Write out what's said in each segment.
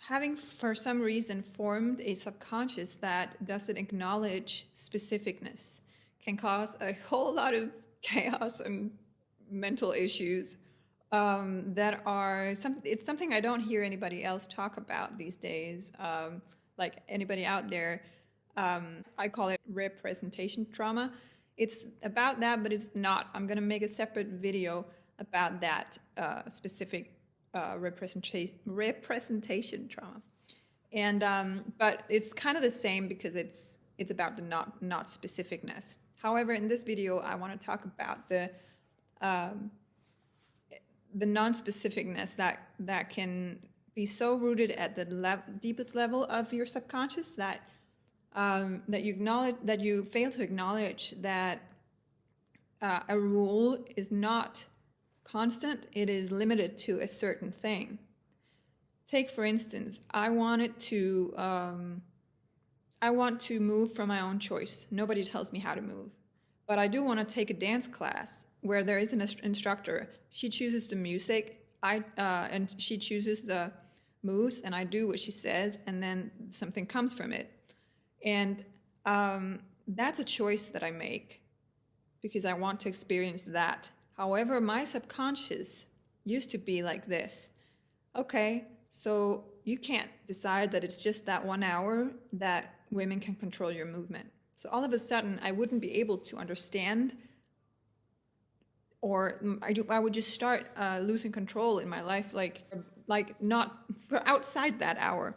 having for some reason formed a subconscious that doesn't acknowledge specificness can cause a whole lot of chaos and mental issues that are it's something I don't hear anybody else talk about these days. Like anybody out there, I call it representation trauma. It's about that, but it's not. I'm gonna make a separate video about that specific representation trauma. And but it's kind of the same because it's about the not specificness. However, in this video, I want to talk about the non-specificness that can be so rooted at the deepest level of your subconscious that that you fail to acknowledge that a rule is not constant. It is limited to a certain thing. Take, for instance, I want to move from my own choice. Nobody tells me how to move. But I do want to take a dance class where there is an instructor. She chooses the music, and she chooses the moves, and I do what she says, and then something comes from it. And that's a choice that I make because I want to experience that. However, my subconscious used to be like this. Okay, so you can't decide that it's just that 1 hour that women can control your movement. So all of a sudden, I wouldn't be able to understand, or I would just start losing control in my life, like not for outside that hour.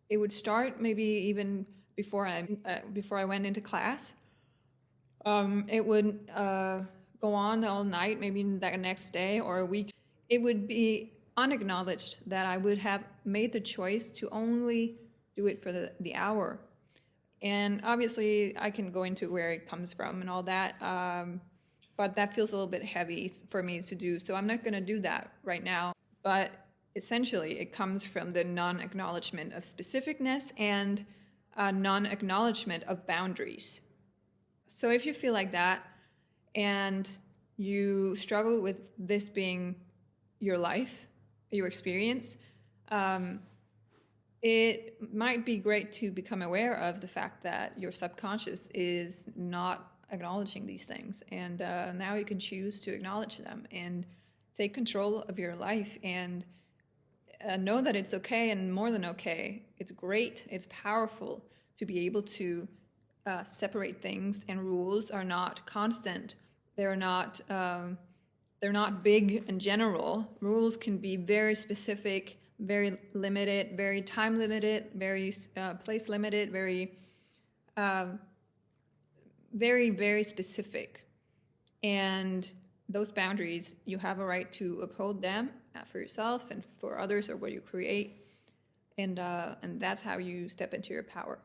It would start maybe even before I went into class. It would go on all night, maybe the next day or a week. It would be unacknowledged that I would have made the choice to only do it for the hour. And obviously, I can go into where it comes from and all that, but that feels a little bit heavy for me to do, so I'm not going to do that right now. But essentially, it comes from the non-acknowledgement of specificness and non-acknowledgement of boundaries. So if you feel like that and you struggle with this being your life, your experience, it might be great to become aware of the fact that your subconscious is not acknowledging these things. And now you can choose to acknowledge them and take control of your life and know that it's okay and more than okay. It's great, it's powerful to be able to separate things, and rules are not constant. They're not big and general. Rules can be very specific, very limited, very time limited, very place limited, very, very specific. And those boundaries, you have a right to uphold them for yourself and for others or what you create. And that's how you step into your power.